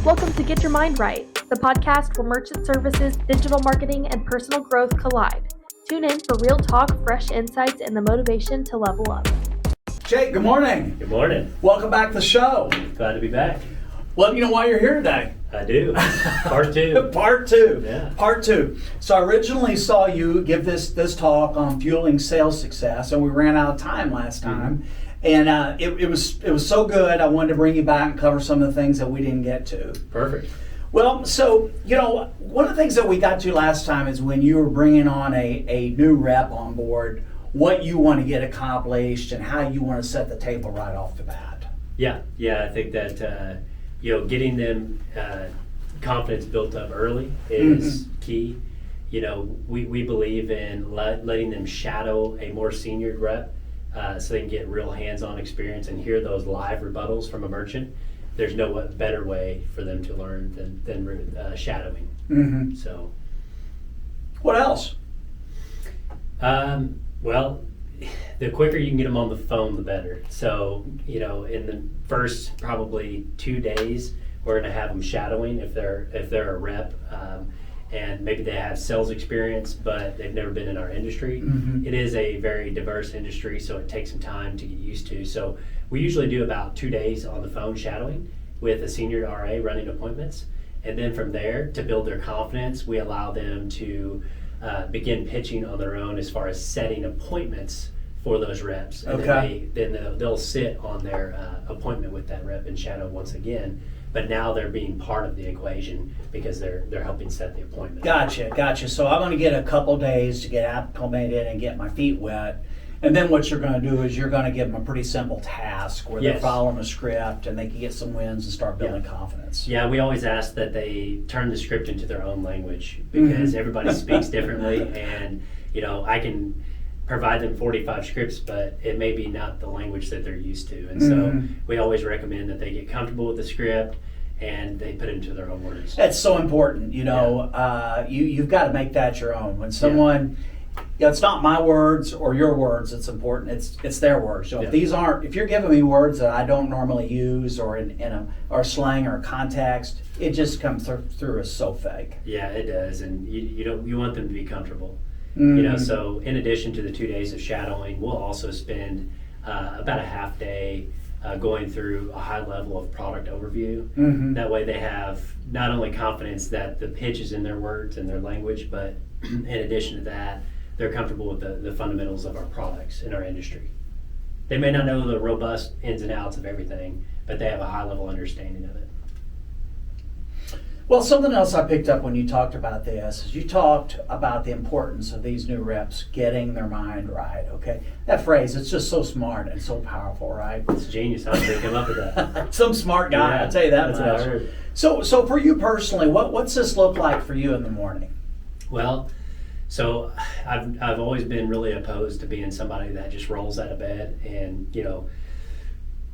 Welcome to Get Your Mind Right, the podcast where merchant services, digital marketing, and personal growth collide. Tune in for real talk, fresh insights, and the motivation to level up. Jake, good morning. Good morning. Welcome back to the show. Glad to be back. Let me know why you're here today. I do. Part two. Part two. Yeah. Part two. So I originally saw you give this talk on fueling sales success, and we ran out of time last time. Mm-hmm. And it was so good, I wanted to bring you back and cover some of the things that we didn't get to. Perfect. Well, so, one of the things that we got to last time is when you were bringing on a new rep on board, what you want to get accomplished and how you want to set the table right off the bat. Yeah, I think that, getting them confidence built up early is key. We believe in letting them shadow a more senior rep so they can get real hands-on experience and hear those live rebuttals from a merchant. There's no better way for them to learn than shadowing. Mm-hmm. So, what else? Well, the quicker you can get them on the phone, the better. So, in the first probably 2 days, we're going to have them shadowing if they're a rep, and maybe they have sales experience, but they've never been in our industry. Mm-hmm. It is a very diverse industry, so it takes some time to get used to. So we usually do about 2 days on the phone shadowing with a senior RA running appointments. And then from there, to build their confidence, we allow them to begin pitching on their own as far as setting appointments for those reps. And then they'll sit on their appointment with that rep and shadow once again. But now they're being part of the equation because they're helping set the appointment. Gotcha. So I'm going to get a couple days to get acclimated and get my feet wet. And then what you're going to do is you're going to give them a pretty simple task where they're following a script and they can get some wins and start building confidence. Yeah, we always ask that they turn the script into their own language because everybody speaks differently, and I can provide them 45 scripts, but it may be not the language that they're used to. And so we always recommend that they get comfortable with the script and they put it into their own words. That's so important. You've got to make that your own. When someone, it's not my words or your words that's important. It's their words. If you're giving me words that I don't normally use or or slang or context, it just comes through as so fake. Yeah, it does, and you want them to be comfortable. So in addition to the 2 days of shadowing, we'll also spend about a half day going through a high level of product overview. Mm-hmm. That way they have not only confidence that the pitch is in their words and their language, but in addition to that, they're comfortable with the fundamentals of our products in our industry. They may not know the robust ins and outs of everything, but they have a high level understanding of it. Well, something else I picked up when you talked about this is you talked about the importance of these new reps getting their mind right, okay? That phrase, it's just so smart and so powerful, right? It's genius. How did they come up with that? Some smart guy, I'll tell you that much. That's what I heard. So for you personally, what's this look like for you in the morning? Well, so I've always been really opposed to being somebody that just rolls out of bed and,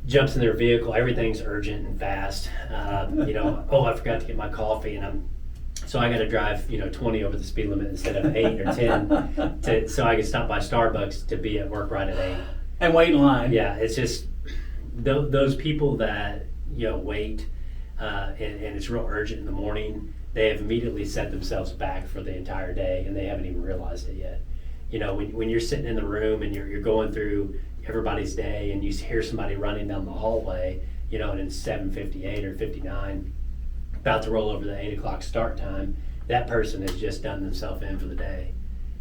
jumps in their vehicle, everything's urgent and fast. I forgot to get my coffee, and so I got to drive 20 over the speed limit instead of 8 or 10 so I can stop by Starbucks to be at work right at 8 and wait in line. Yeah, it's just those people that wait and it's real urgent in the morning. They have immediately set themselves back for the entire day, and they haven't even realized it yet. When you're sitting in the room and you're going through everybody's day and you hear somebody running down the hallway, and it's 7:58 or 59, about to roll over the 8 o'clock start time, that person has just done themselves in for the day.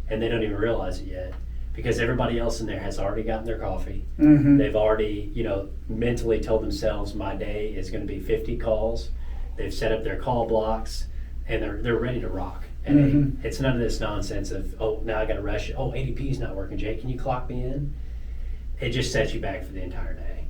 And they don't even realize it yet because everybody else in there has already gotten their coffee. Mm-hmm. They've already, mentally told themselves my day is going to be 50 calls. They've set up their call blocks and they're ready to rock. And it's none of this nonsense of, now I got to rush it. ADP's not working, Jay. Can you clock me in? It just sets you back for the entire day.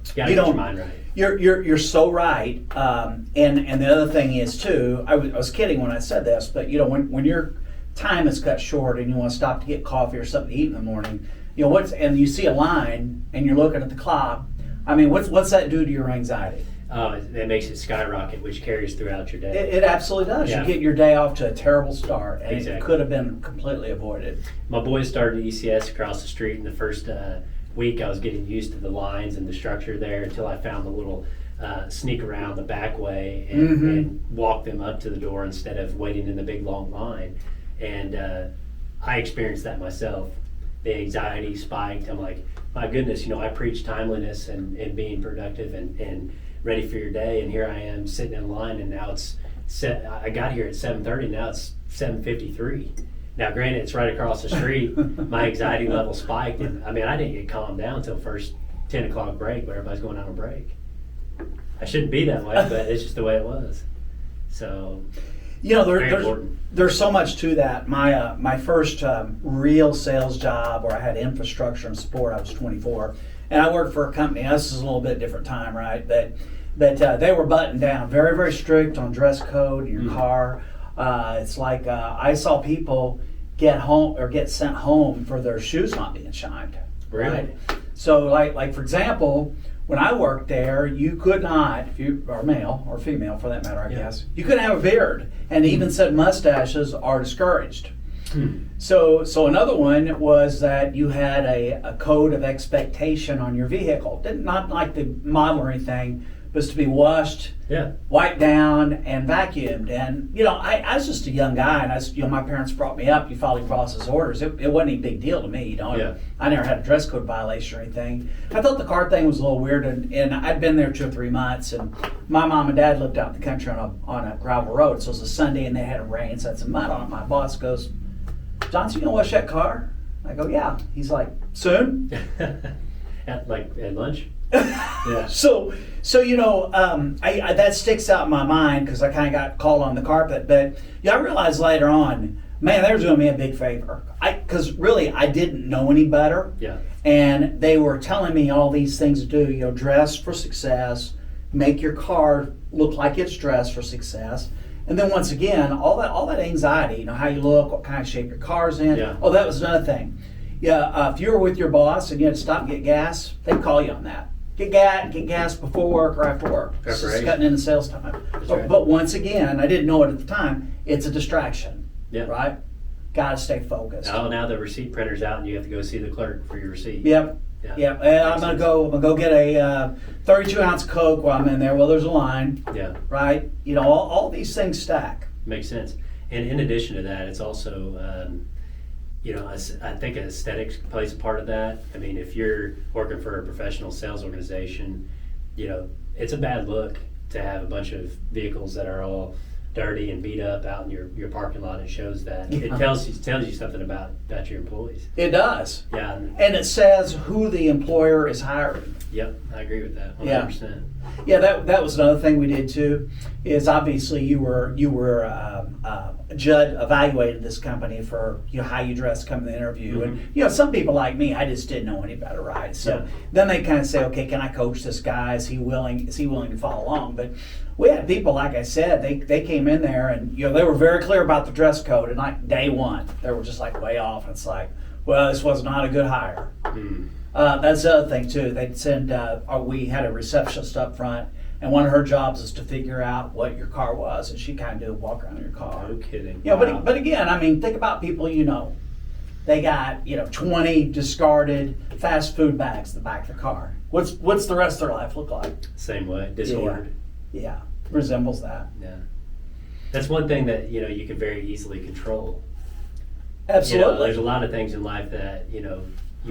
You gotta get your mind right. You're so right. And the other thing is too, I was kidding when I said this, but when your time is cut short and you want to stop to get coffee or something to eat in the morning, and you see a line and you're looking at the clock. I mean, what's that do to your anxiety? It makes it skyrocket, which carries throughout your day. It absolutely does. Yeah. You get your day off to a terrible start, and Exactly. It could have been completely avoided. My boys started ECS across the street in the first week. I was getting used to the lines and the structure there until I found the little sneak around the back way and walk them up to the door instead of waiting in the big long line. And I experienced that myself. The anxiety spiked. I'm like, my goodness, I preach timeliness and being productive and ready for your day. And here I am sitting in line, and now I got here at 7:30. Now it's 7:53. Now, granted, it's right across the street. My anxiety level spiked, and I didn't get calmed down until first 10 o'clock break, when everybody's going on a break. I shouldn't be that way, but it's just the way it was. So, there's so much to that. My first real sales job where I had infrastructure and support, I was 24, and I worked for a company. This is a little bit different time, right? But they were buttoned down, very, very strict on dress code in your car. It's like I saw people get home or get sent home for their shoes not being shined. Really? Right? So, like for example, when I worked there, you could not, if you are male or female for that matter, I guess, you couldn't have a beard, and even said mustaches are discouraged. So another one was that you had a code of expectation on your vehicle. Not like the model or anything, but to be washed, wiped down, and vacuumed. And I was just a young guy, and my parents brought me up. You follow your boss's orders. It wasn't a big deal to me. I never had a dress code violation or anything. I thought the car thing was a little weird, and I'd been there 2 or 3 months, and my mom and dad lived out in the country on a gravel road. So it was a Sunday, and they had a rain, so I had some mud on it. My boss goes, "Johnson, you gonna wash that car?" I go, "Yeah." He's like, "Soon?" At lunch? Yeah. So that sticks out in my mind because I kind of got called on the carpet. But I realized later on, man, they were doing me a big favor. Because really, I didn't know any better. Yeah. And they were telling me all these things to do. Dress for success, make your car look like it's dressed for success. And then once again, all that anxiety, how you look, what kind of shape your car's in. Yeah. Oh, that was another thing. Yeah, if you were with your boss and you had to stop and get gas, they'd call you on that. Get gas before work or after work. It's just cutting in the sales time. But once again, I didn't know it at the time, it's a distraction. Yeah. Right? Got to stay focused. Oh, now the receipt printer's out and you have to go see the clerk for your receipt. Yep. Yeah. Yep. And I'm gonna go get a 32-ounce Coke while I'm in there. Well, there's a line. Yeah. Right? All these things stack. Makes sense. And in addition to that, it's also I think aesthetics plays a part of that. If you're working for a professional sales organization, it's a bad look to have a bunch of vehicles that are all dirty and beat up out in your parking lot. It shows that. It tells you something about your employees. It does. Yeah. And it says who the employer is hiring. Yep, I agree with that 100%. Yeah, that was another thing we did too. Is obviously you were evaluated this company for how you dress come to the interview, and some people like me, I just didn't know any better, right? So then they kind of say, okay, can I coach this guy? Is he willing to follow along? But we had people, like I said, they came in there and they were very clear about the dress code, and like day one they were just like way off, and it's like, well, this was not a good hire. That's the other thing too. They'd send. We had a receptionist up front, and one of her jobs is to figure out what your car was, and she kind of walk around your car. No kidding. Wow. But again, think about people. They got 20 discarded fast food bags in the back of the car. What's the rest of their life look like? Same way, disordered. Yeah, resembles that. Yeah, that's one thing that you can very easily control. Absolutely. There's a lot of things in life that you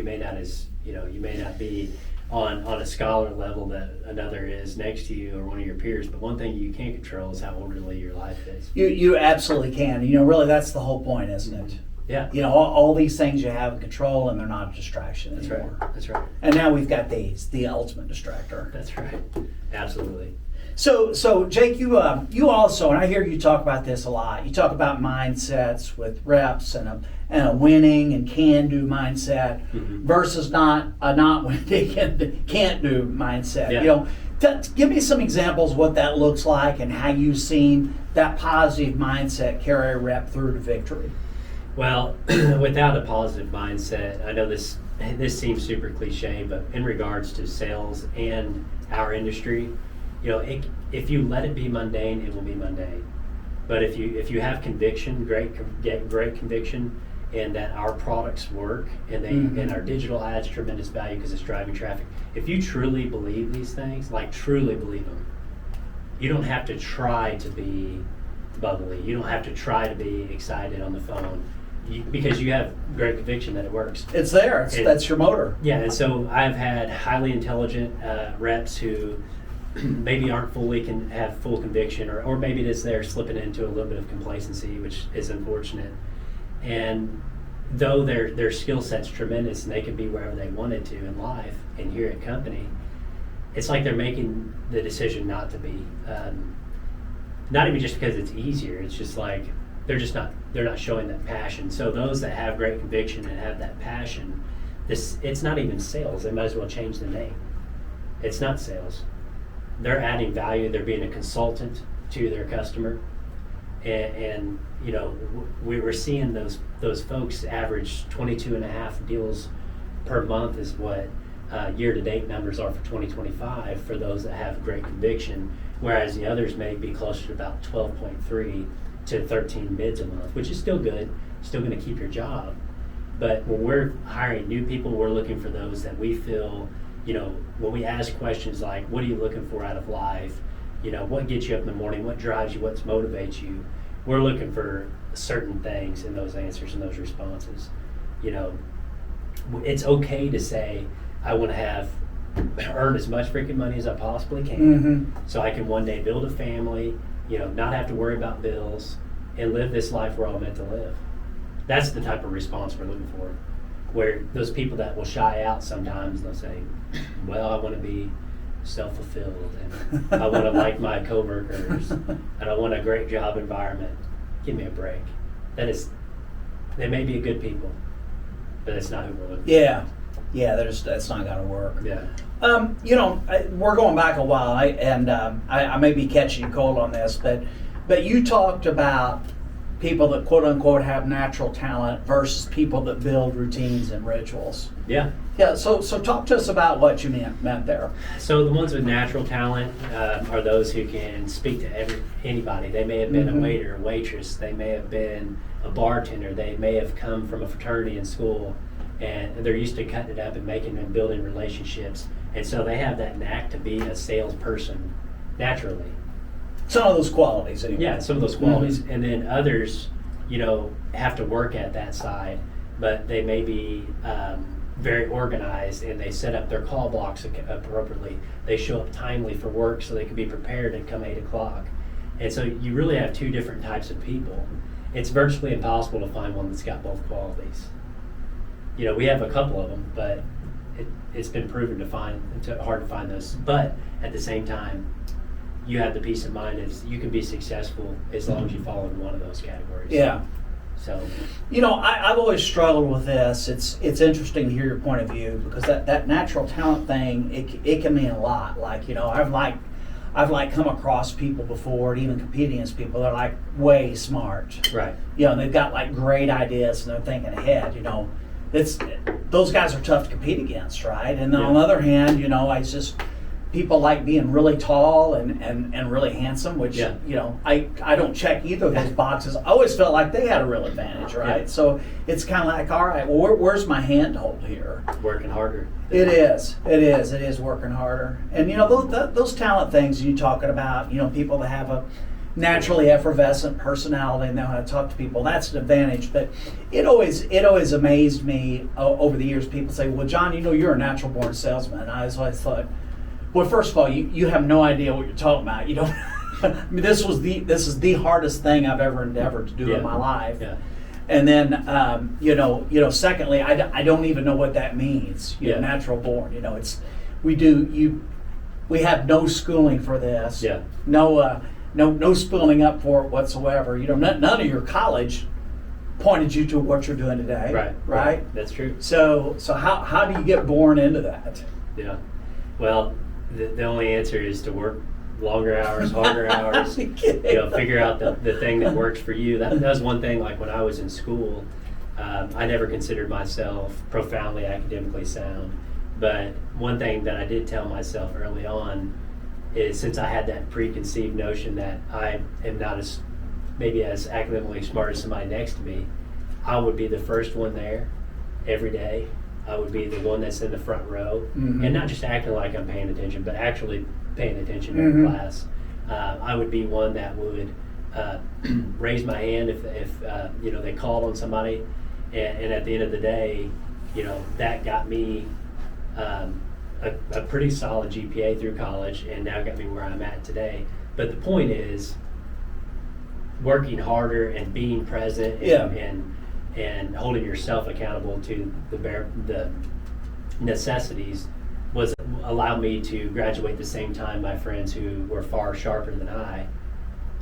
may not be on a scholar level that another is next to you or one of your peers, but one thing you can't control is how orderly your life is. You absolutely can. Really that's the whole point, isn't it? Yeah. All these things you have in control, and they're not a distraction anymore. That's right. And now we've got the ultimate distractor. That's right. Absolutely. So Jake, you also, and I hear you talk about this a lot. You talk about mindsets with reps and a winning and can-do mindset versus not winning and can't-do mindset. Yeah. Give me some examples of what that looks like and how you've seen that positive mindset carry a rep through to victory. Well, without a positive mindset, I know this seems super cliche, but in regards to sales and our industry, if you let it be mundane, it will be mundane. But if you have conviction, great conviction, and that our products work, and and our digital ads tremendous value because it's driving traffic. If you truly believe these things, like truly believe them, you don't have to try to be bubbly. You don't have to try to be excited on the phone because you have great conviction that it works. It's there. That's your motor. Yeah, and so I've had highly intelligent reps who maybe aren't can have full conviction, or maybe it is they're slipping into a little bit of complacency, which is unfortunate. And though their skill set's tremendous and they can be wherever they wanted to in life and here at company, it's like they're making the decision not to be. Not even just because it's easier, it's just like they're not showing that passion. So those that have great conviction and have that passion, it's not even sales. They might as well change the name. It's not sales. They're adding value. They're being a consultant to their customer, and you know, we were seeing those folks average 22.5 deals per month is what year-to-date numbers are for 2025 for those that have great conviction, whereas the others may be closer to about 12.3 to 13 bids a month, which is still good, still going to keep your job. But when we're hiring new people, we're looking for those that we feel, you know, when we ask questions like, what are you looking for out of life? You know, what gets you up in the morning? What drives you? What motivates you? We're looking for certain things in those answers and those responses. You know, it's okay to say, I want to earn as much freaking money as I possibly can, so I can one day build a family, you know, not have to worry about bills, and live this life we're all meant to live. That's the type of response we're looking for. Where those people that will shy out sometimes, they'll say, well, I want to be self-fulfilled, and I want to like my coworkers, and I want a great job environment. Give me a break. They may be good people, but it's not who we're looking for. Yeah, that's not going to work. Yeah. You know, we're going back a while, I may be catching you cold on this, but you talked about people that quote unquote have natural talent versus people that build routines and rituals. Yeah. Yeah. So talk to us about what you meant there. So the ones with natural talent are those who can speak to anybody. They may have been a waiter, a waitress. They may have been a bartender. They may have come from a fraternity in school, and they're used to cutting it up and making and building relationships. And so they have that knack to be a salesperson naturally. Some of those qualities, anyway. Yeah, some of those qualities. And then others, you know, have to work at that side, but they may be very organized and they set up their call blocks appropriately. They show up timely for work so they can be prepared and come 8 o'clock. And so you really have two different types of people. It's virtually impossible to find one that's got both qualities. You know, we have a couple of them, but it's been proven hard to find those. But at the same time, you have the peace of mind is you can be successful as long as you fall in one of those categories. Yeah. So, you know, I've always struggled with this. It's interesting to hear your point of view because that natural talent thing, it can mean a lot. Like, you know, I've come across people before, and even competing against people that are like way smart. right. You know, and they've got like great ideas and they're thinking ahead. You know, those guys are tough to compete against, right? And then on the other hand, you know, people like being really tall and really handsome, which, you know, I don't check either of those boxes. I always felt like they had a real advantage, right? Yeah. So it's kind of like, all right, well, where's my handhold here? Working harder. It is working harder. And, you know, those talent things you're talking about, you know, people that have a naturally effervescent personality and know how to talk to people, that's an advantage. But it always amazed me over the years. People say, well, John, you know, you're a natural born salesman. And I always thought, well, first of all, you have no idea what you're talking about. You don't. I mean, this is the hardest thing I've ever endeavored to do in my life. Yeah. And then, you know, secondly, I don't even know what that means. You know, natural born. You know, we have no schooling for this. Yeah. No spooling up for it whatsoever. You know, none of your college pointed you to what you're doing today. Right. That's true. So how do you get born into that? Yeah. Well, the only answer is to work longer hours, harder hours. You know, figure out the thing that works for you. That was one thing. Like when I was in school, I never considered myself profoundly academically sound. But one thing that I did tell myself early on is, since I had that preconceived notion that I am not as academically smart as somebody next to me, I would be the first one there every day. I would be the one that's in the front row, and not just acting like I'm paying attention, but actually paying attention in class. I would be one that would raise my hand if they called on somebody, and at the end of the day, that got me a pretty solid GPA through college, and now got me where I'm at today. But the point is working harder and being present and holding yourself accountable to the necessities was allowed me to graduate the same time my friends who were far sharper than I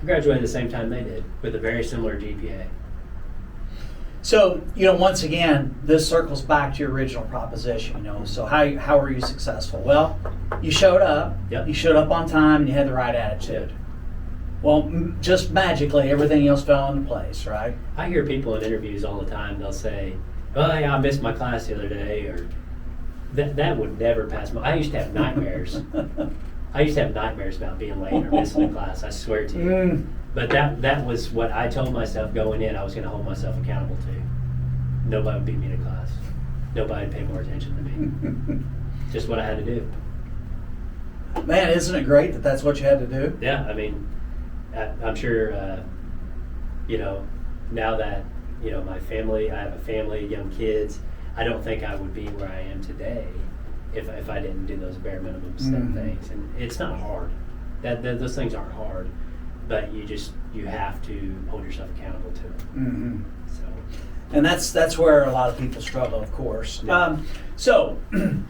graduated the same time they did with a very similar GPA. So, once again, this circles back to your original proposition, So how were you successful? Well, you showed up. Yep. You showed up on time and you had the right attitude. Well, just magically, everything else fell into place, right? I hear people in interviews all the time, they'll say, "Oh, yeah, I missed my class the other day," or that would never pass my... I used to have nightmares. I used to have nightmares about being late or missing a class, I swear to you. But that was what I told myself going in I was going to hold myself accountable to. Nobody would beat me to class. Nobody would pay more attention to me. Just what I had to do. Man, isn't it great that that's what you had to do? Yeah, I mean, I'm sure, now that, my family, I have a family, young kids, I don't think I would be where I am today if I didn't do those bare minimum step things. And it's not hard. Those things aren't hard, but you have to hold yourself accountable to it. So. And that's where a lot of people struggle, of course. Yeah. So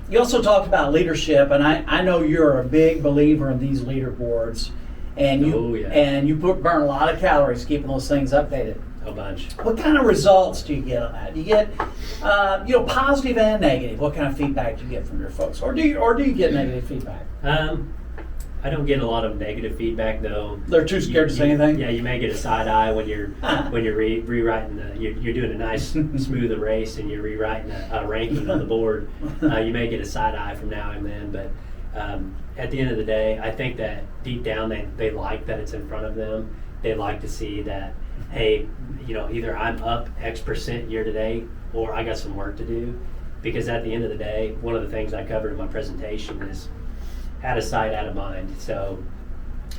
you also talked about leadership, and I know you're a big believer in these leaderboards, and you burn a lot of calories keeping those things updated. A bunch. What kind of results do you get on that? Do you get positive and negative? What kind of feedback do you get from your folks, or do you get negative feedback? I don't get a lot of negative feedback though. They're too scared to say anything. Yeah, you may get a side eye when you're rewriting. You're doing a nice smooth erase and you're rewriting a ranking on the board. You may get a side eye from now and then, but at the end of the day, I think that deep down they like that it's in front of them. They like to see that, hey, either I'm up X percent year to date or I got some work to do. Because at the end of the day, one of the things I covered in my presentation is out of sight, out of mind. So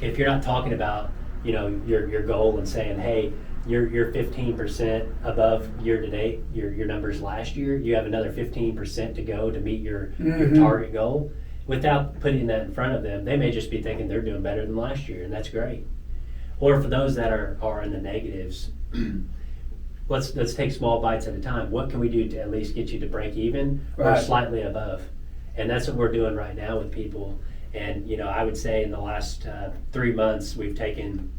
if you're not talking about, your goal and saying, hey, you're 15% above year to date, your numbers last year, you have another 15% to go to meet your target goal. Without putting that in front of them, they may just be thinking they're doing better than last year, and that's great. Or for those that are in the negatives, let's take small bites at a time. What can we do to at least get you to break even or slightly above? And that's what we're doing right now with people. And I would say in the last 3 months, we've taken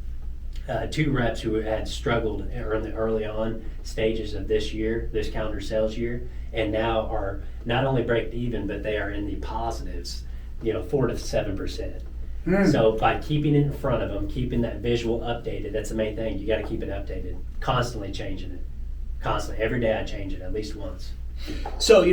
2 reps who had struggled in the early on stages of this calendar sales year, and now are not only break even, but they are in the positives, 4 to 7%. So by keeping it in front of them, keeping that visual updated, that's the main thing. You got to keep it updated, constantly changing it, constantly. Every day I change it at least once. So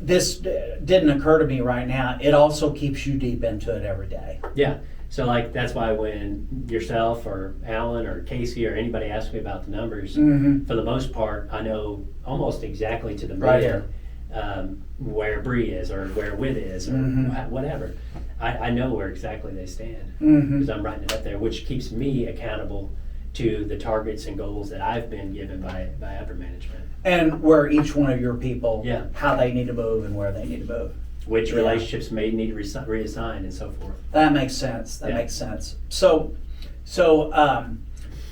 this didn't occur to me right now. It also keeps you deep into it every day. Yeah. So that's why when yourself or Alan or Casey or anybody asks me about the numbers, for the most part, I know almost exactly to the minute where Bree is or where Wit is or whatever. I know where exactly they stand because I'm writing it up there, which keeps me accountable to the targets and goals that I've been given by upper management. And where each one of your people, how they need to move and where they need to move. Which relationships may need to reassign and so forth. That makes sense. Makes sense. So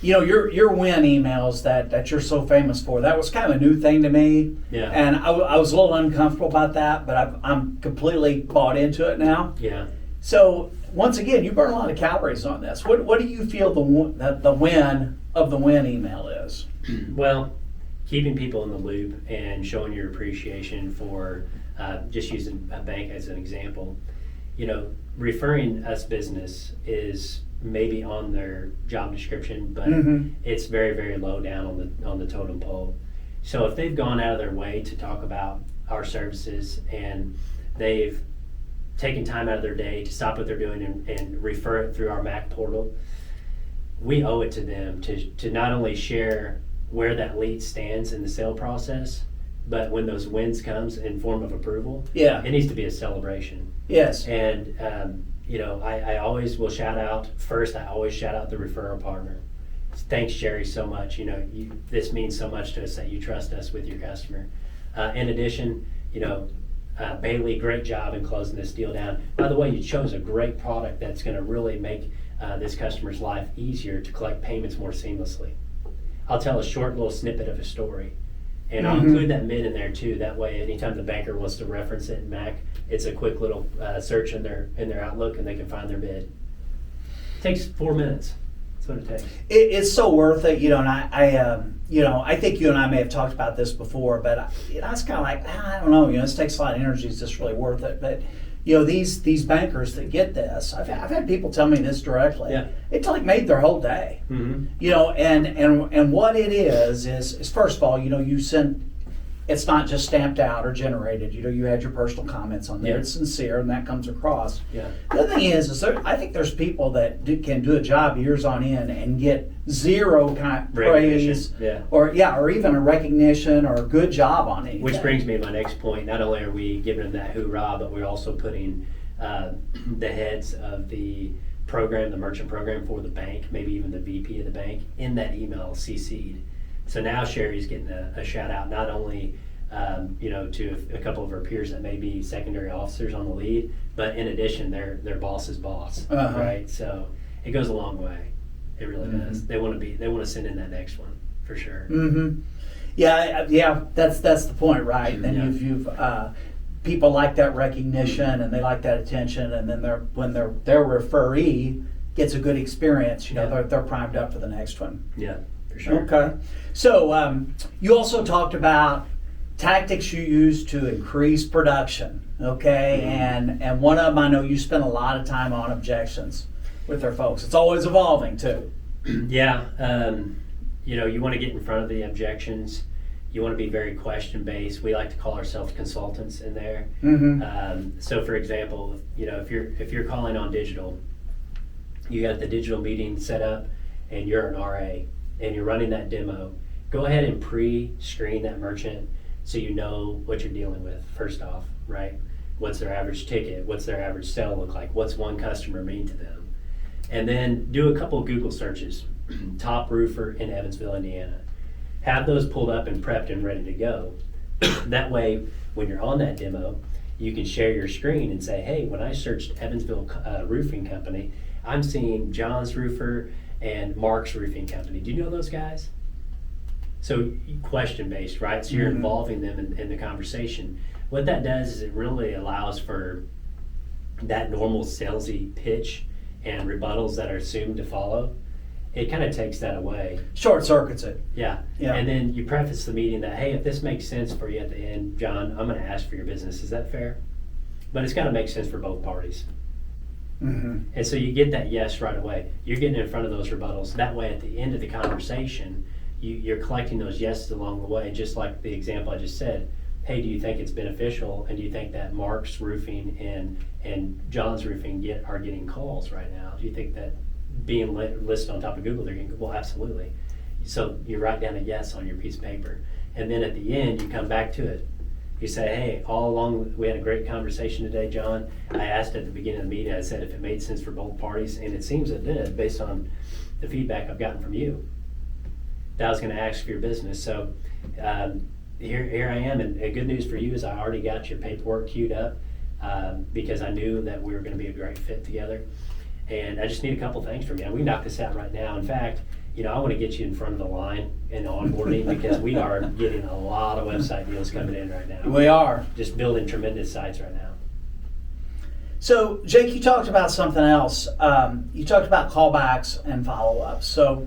your win emails that you're so famous for, that was kind of a new thing to me. Yeah. And I was a little uncomfortable about that, but I'm completely bought into it now. Yeah. So once again, you burn a lot of calories on this. What do you feel the win of the win email is? Well, keeping people in the loop and showing your appreciation for just using a bank as an example. Referring us business is maybe on their job description, but it's very, very low down on the totem pole. So if they've gone out of their way to talk about our services and they've taken time out of their day to stop what they're doing and refer it through our Mac portal, we owe it to them to not only share where that lead stands in the sale process, but when those wins comes in form of approval, Yeah. it needs to be a celebration. Yes. And I always will shout out first. I always shout out the referral partner. Thanks, Jerry, so much. This means so much to us that you trust us with your customer. In addition, Bailey, great job in closing this deal down. By the way, you chose a great product that's going to really make this customer's life easier to collect payments more seamlessly. I'll tell a short little snippet of a story, and I'll include that mid in there too. That way, anytime the banker wants to reference it in Mac, it's a quick little search in their Outlook, and they can find their bid. It takes 4 minutes. That's what it takes. It's so worth it, and I think you and I may have talked about this before, but I was kind of like, I don't know, this takes a lot of energy. Is this really worth it? But these bankers that get this, I've had people tell me this directly. Yeah. It's like made their whole day. Mm-hmm. And what it is first of all, you send. It's not just stamped out or generated. You had your personal comments on there. Yeah. It's sincere, and that comes across. Yeah. The other thing is I think there's people that can do a job years on end and get zero kind of praise, or even a recognition or a good job on it. Which brings me to my next point. Not only are we giving them that hoorah, but we're also putting the heads of the program, the merchant program for the bank, maybe even the VP of the bank, in that email CC'd. So now Sherry's getting a shout out, not only to a couple of her peers that may be secondary officers on the lead, but in addition, their boss's boss, right? So it goes a long way. It really does. They want to send in that next one for sure. Mm-hmm. Yeah. That's the point, right? And you've people like that recognition and they like that attention, and then when their referee gets a good experience, they're primed up for the next one. Yeah. For sure. Okay. So you also talked about tactics you use to increase production. Okay. And one of them, I know you spend a lot of time on objections with their folks. It's always evolving too. Yeah. You want to get in front of the objections. You want to be very question based. We like to call ourselves consultants in there. Mm-hmm. So for example, if you're calling on digital, you got the digital meeting set up and you're an RA and you're running that demo, go ahead and pre-screen that merchant so you know what you're dealing with first off, right? What's their average ticket? What's their average sale look like? What's one customer mean to them? And then do a couple of Google searches, top roofer in Evansville, Indiana. Have those pulled up and prepped and ready to go. That way, when you're on that demo, you can share your screen and say, hey, when I searched Evansville Roofing Company, I'm seeing John's Roofer and Mark's Roofing Company. Do you know those guys? So question based, right? So you're involving them in the conversation. What that does is it really allows for that normal salesy pitch and rebuttals that are assumed to follow. It kind of takes that away. Short circuits it. Yeah. And then you preface the meeting that, hey, if this makes sense for you at the end, John, I'm going to ask for your business. Is that fair? But it's got to make sense for both parties. Mm-hmm. And so you get that yes right away. You're getting in front of those rebuttals. That way, at the end of the conversation, you're collecting those yeses along the way, just like the example I just said. Hey, do you think it's beneficial? And do you think that Mark's Roofing and John's Roofing are getting calls right now? Do you think that being listed on top of Google, they're getting, well, absolutely. So you write down a yes on your piece of paper. And then at the end, you come back to it. You say, hey, all along, we had a great conversation today, John. I asked at the beginning of the meeting, I said if it made sense for both parties, and it seems it did based on the feedback I've gotten from you. That I was going to ask for your business. So here I am, and good news for you is I already got your paperwork queued up because I knew that we were going to be a great fit together. And I just need a couple things from you. We can knock this out right now. In fact, I want to get you in front of the line in onboarding because we are getting a lot of website deals coming in right now. We are. Just building tremendous sites right now. So, Jake, you talked about something else. You talked about callbacks and follow-ups. So,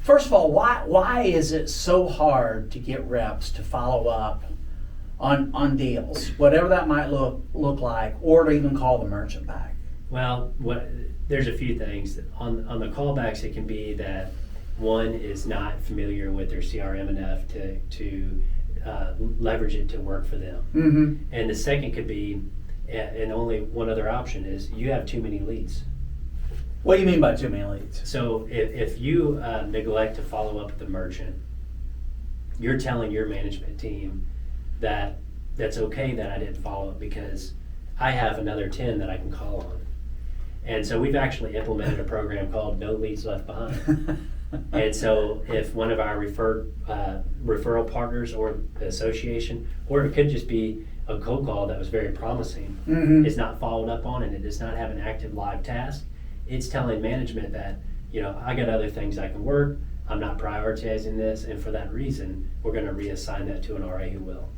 first of all, why is it so hard to get reps to follow up on deals, whatever that might look like, or to even call the merchant back? Well, there's a few things. On the callbacks, it can be that one is not familiar with their CRM enough to leverage it to work for them. Mm-hmm. And the second could be, and only one other option is, you have too many leads. What do you mean by too many leads? So if you neglect to follow up with the merchant, you're telling your management team that that's okay that I didn't follow up because I have another 10 that I can call on. And so we've actually implemented a program called No Leads Left Behind. And so if one of our referral partners or the association, or it could just be a cold call that was very promising, is not followed up on and it does not have an active live task, it's telling management that, I got other things I can work, I'm not prioritizing this, and for that reason, we're going to reassign that to an RA who will.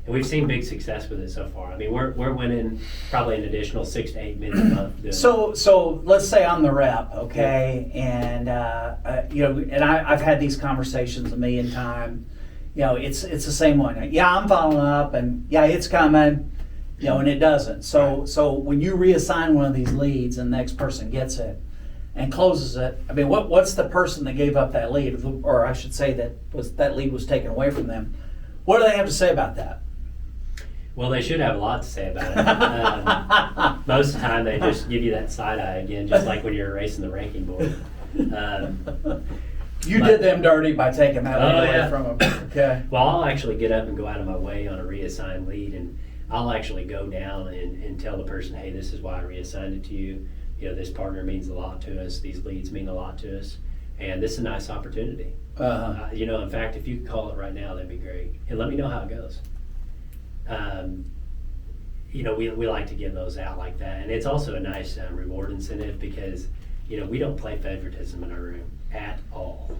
And we've seen big success with it so far. I mean, we're winning probably an additional 6 to 8 minutes a month. So let's say I'm the rep, okay, and I've had these conversations a million times. It's the same one. Yeah, I'm following up, and yeah, it's coming, and it doesn't. So when you reassign one of these leads, and the next person gets it and closes it, I mean, what's the person that gave up that lead, or I should say that lead was taken away from them? What do they have to say about that? Well, they should have a lot to say about it. Most of the time, they just give you that side eye again, just like when you're erasing the ranking board. You did them dirty by taking that lead away from them. Okay. Well, I'll actually get up and go out of my way on a reassigned lead, and I'll actually go down and tell the person, hey, this is why I reassigned it to you. This partner means a lot to us. These leads mean a lot to us. And this is a nice opportunity. In fact, if you could call it right now, that'd be great. And let me know how it goes. We like to give those out like that. And it's also a nice reward incentive because, we don't play favoritism in our room at all.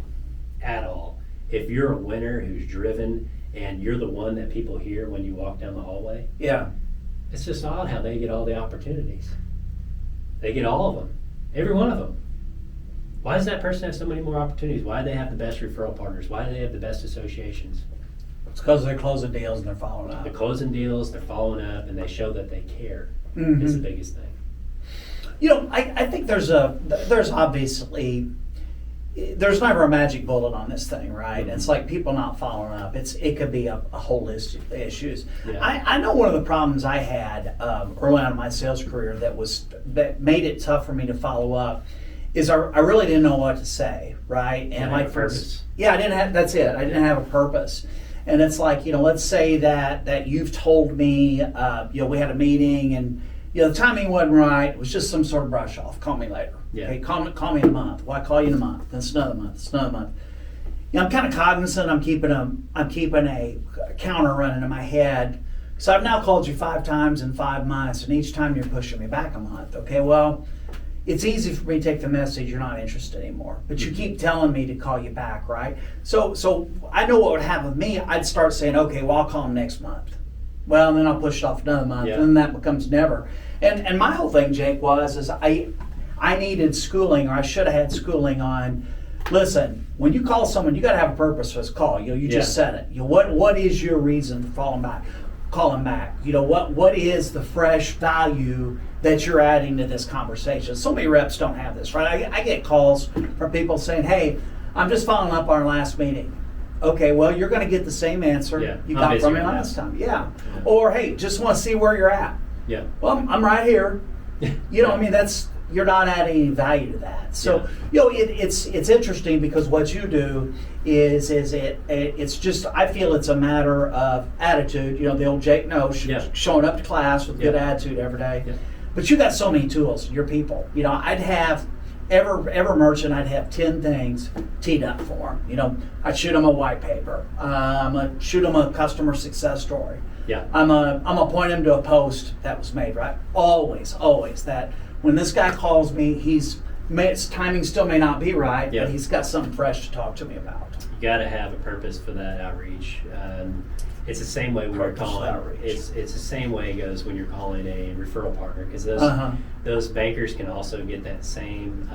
At all. If you're a winner who's driven and you're the one that people hear when you walk down the hallway, it's just odd how they get all the opportunities. They get all of them. Every one of them. Why does that person have so many more opportunities? Why do they have the best referral partners? Why do they have the best associations? It's because they're closing deals and they're following up. They're closing deals, they're following up, and they show that they care. It's the biggest thing. I think there's obviously, there's never a magic bullet on this thing, right? It's like people not following up. It could be a whole list of issues. Yeah. I know one of the problems I had early on in my sales career that made it tough for me to follow up is I really didn't know what to say, right? And like purpose. I didn't have. That's it. I didn't have a purpose. And it's like, let's say that you've told me, we had a meeting and the timing wasn't right. It was just some sort of brush off. Call me later. Yeah. Okay, call me in a month. Well, I call you in a month. Then it's another month. It's another month. I'm kind of cognizant. I'm keeping a counter running in my head. So I've now called you 5 times in 5 months, and each time you're pushing me back a month. Okay, well, it's easy for me to take the message you're not interested anymore, but you keep telling me to call you back, right? So I know what would happen with me. I'd start saying, okay, well, I'll call him next month. Well, and then I'll push it off another month, and then that becomes never. And my whole thing, Jake, is I needed schooling, or I should have had schooling on, listen, when you call someone, you got to have a purpose for this call. You just said it. What is your reason for calling back? What is the fresh value that you're adding to this conversation? So many reps don't have this, right? I get calls from people saying, hey, I'm just following up on our last meeting. Okay, well, you're going to get the same answer you got from me last time. Yeah. Or, hey, just want to see where you're at. Yeah. Well, I'm right here. You're not adding any value to that. So, it's interesting because what you do is it's just, I feel it's a matter of attitude. The old Jake knows, showing up to class with good attitude every day. Yeah. But you got so many tools, your people. I'd have every merchant, I'd have 10 things teed up for them. I'd shoot them a white paper. I'd shoot them a customer success story. Yeah. I'm gonna point him to a post that was made, right? Always that when this guy calls me, his timing still may not be right, but he's got something fresh to talk to me about. You got to have a purpose for that outreach. It's the same way when you're calling. It's the same way it goes when you're calling a referral partner, because those bankers can also get that same.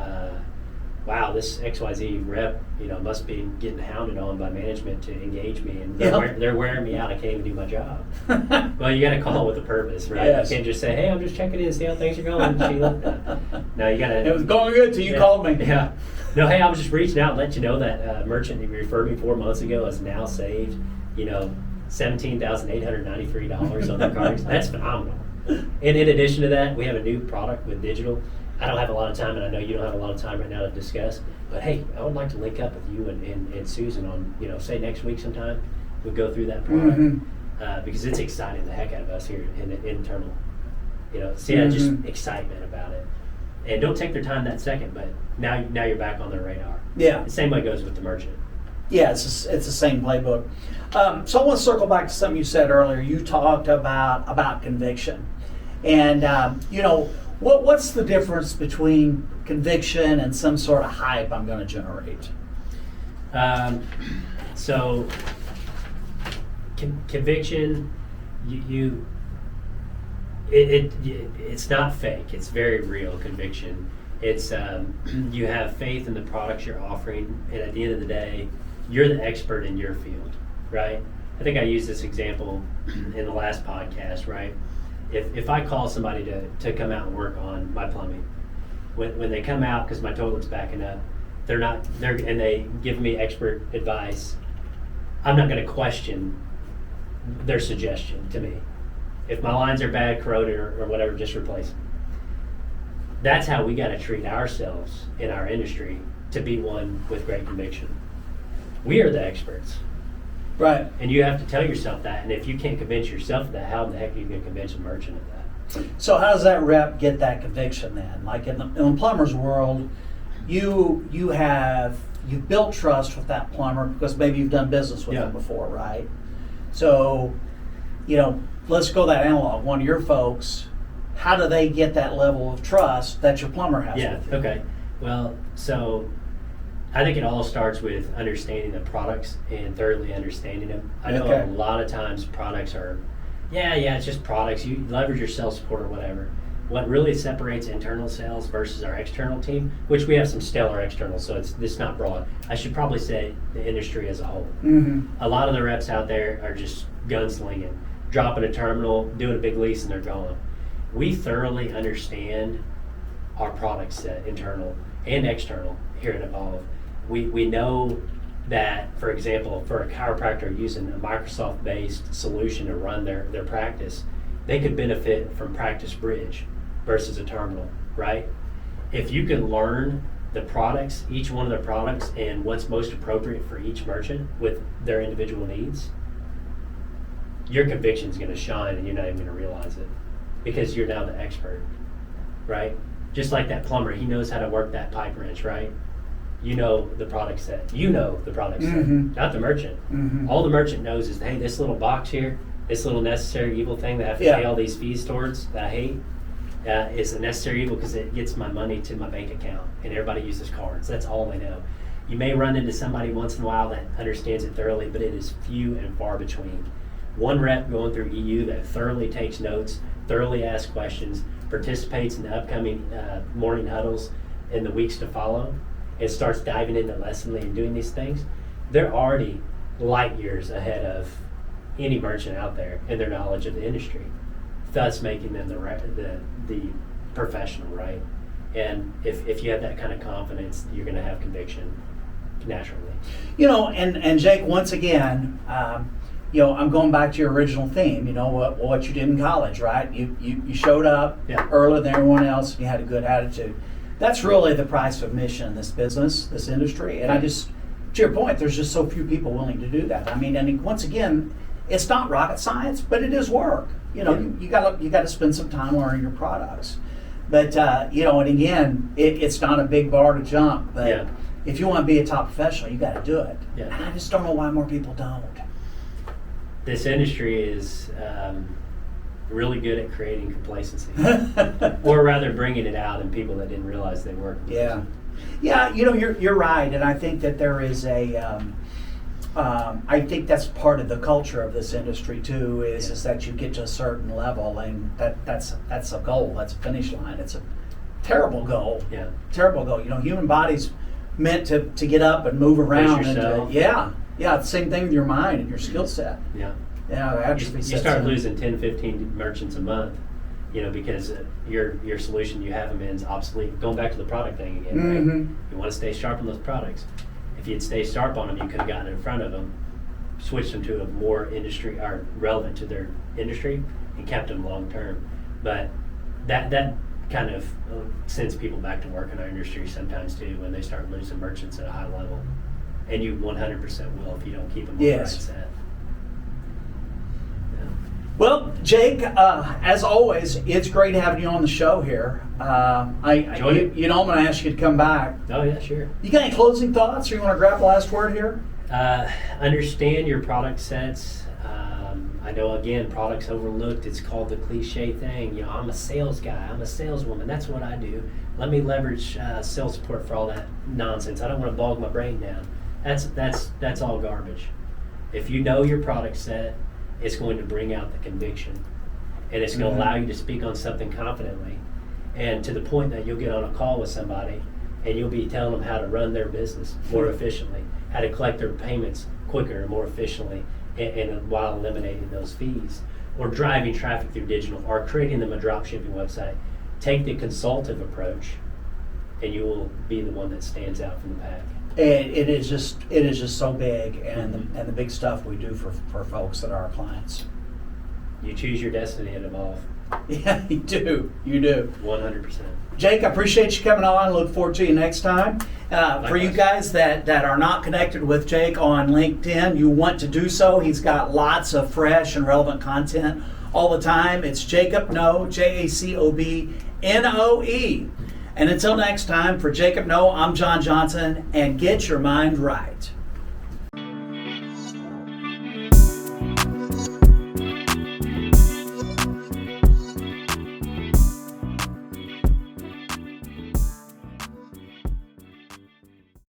Wow, this XYZ rep, must be getting hounded on by management to engage me, and they're wearing me out. I can't even do my job. Well, you got to call with a purpose, right? Yes. You can't just say, "Hey, I'm just checking in to see how things are going." No, you got to. It was going good till you called me. Yeah. No, hey, I was just reaching out and let you know that merchant you referred me 4 months ago has now saved, $17,893 on their cards. That's phenomenal. And in addition to that, we have a new product with digital. I don't have a lot of time, and I know you don't have a lot of time right now to discuss, but hey, I would like to link up with you and Susan on, say next week sometime, we'll go through that product, because it's exciting the heck out of us here in the internal. Just excitement about it. And don't take their time that second, but now you're back on their radar. Yeah. The same way goes with the merchant. Yeah, it's the same playbook. So I want to circle back to something you said earlier. You talked about conviction, and what's the difference between conviction and some sort of hype I'm going to generate? So conviction, it's not fake. It's very real conviction. It's you have faith in the products you're offering, and at the end of the day, you're the expert in your field, right? I think I used this example in the last podcast, right? If I call somebody to come out and work on my plumbing, when they come out because my toilet's backing up, and they give me expert advice, I'm not going to question their suggestion to me. If my lines are bad, corroded, or whatever, just replace them. That's how we got to treat ourselves in our industry to be one with great conviction. We are the experts. Right. And you have to tell yourself that. And if you can't convince yourself of that, how in the heck are you going to convince a merchant of that? So how does that rep get that conviction then? Like in the plumber's world, you've built trust with that plumber because maybe you've done business with them before, right? So, let's go that analog. One of your folks, how do they get that level of trust that your plumber has with you? Okay. Well, so I think it all starts with understanding the products and thoroughly understanding them. I know a lot of times products are, it's just products. You leverage your sales support or whatever. What really separates internal sales versus our external team, which we have some stellar external, so it's not broad. I should probably say the industry as a whole. A lot of the reps out there are just gunslinging, dropping a terminal, doing a big lease, and they're gone. We thoroughly understand our product set, internal and external, here at Evolve. We know that, for example, for a chiropractor using a Microsoft-based solution to run their practice, they could benefit from Practice Bridge versus a terminal, right? If you can learn the products, each one of their products, and what's most appropriate for each merchant with their individual needs, your conviction is going to shine and you're not even going to realize it because you're now the expert, right? Just like that plumber, he knows how to work that pipe wrench, right? You know the product set. Not the merchant. All the merchant knows is, hey, this little box here, this little necessary evil thing that I have to pay all these fees towards that I hate, is a necessary evil because it gets my money to my bank account, and everybody uses cards. That's all they know. You may run into somebody once in a while that understands it thoroughly, but it is few and far between. One rep going through EU that thoroughly takes notes, thoroughly asks questions, participates in the upcoming morning huddles in the weeks to follow, and starts diving into lessonly and doing these things, they're already light years ahead of any merchant out there in their knowledge of the industry, thus making them the professional, right? And if you have that kind of confidence, you're going to have conviction naturally. And Jake, once again, I'm going back to your original theme. What you did in college, right? You showed up earlier than everyone else, and you had a good attitude. That's really the price of admission in this business, this industry. And to your point, there's just so few people willing to do that. I mean, and once again, it's not rocket science, but it is work. You got to spend some time learning your products. But and again, it's not a big bar to jump. But if you want to be a top professional, you got to do it. And I just don't know why more people don't. This industry is really good at creating complacency, or rather bringing it out in people that didn't realize they were. You're right, and I think that there is I think that's part of the culture of this industry too. Is that you get to a certain level, and that's a goal. That's a finish line. It's a terrible goal. Terrible goal. Human body's meant to get up and move around. The same thing with your mind and your skill set. You start losing 10, 15 merchants a month, because your solution you have them in is obsolete. Going back to the product thing again, right? You want to stay sharp on those products. If you'd stay sharp on them, you could have gotten in front of them, switched them to a more industry or relevant to their industry, and kept them long term. But that kind of sends people back to work in our industry sometimes too, when they start losing merchants at a high level. And you 100% will if you don't keep them on the right Yes. set. Yeah. Well, Jake, as always, it's great having you on the show here. Enjoyed it. You know, I'm going to ask you to come back. Oh yeah, sure. You got any closing thoughts, or you want to grab the last word here? Understand your product sets. I know, again, products overlooked. It's called the cliche thing. You know, I'm a sales guy. I'm a saleswoman. That's what I do. Let me leverage sales support for all that nonsense. I don't want to bog my brain down. That's all garbage. If you know your product set, it's going to bring out the conviction, and it's going to allow you to speak on something confidently, and to the point that you'll get on a call with somebody, and you'll be telling them how to run their business more efficiently, how to collect their payments quicker and more efficiently, and while eliminating those fees, or driving traffic through digital, or creating them a drop shipping website. Take the consultative approach, and you will be the one that stands out from the pack. And it is just so big, and the big stuff we do for folks that are our clients. You choose your destiny and evolve. Yeah, you do. 100%. Jake, I appreciate you coming on. Look forward to you next time. For you guys that are not connected with Jake on LinkedIn, you want to do so. He's got lots of fresh and relevant content all the time. It's Jacob Noe, Jacobnoe. And until next time, for Jacob Noe, I'm John Johnson, and get your mind right.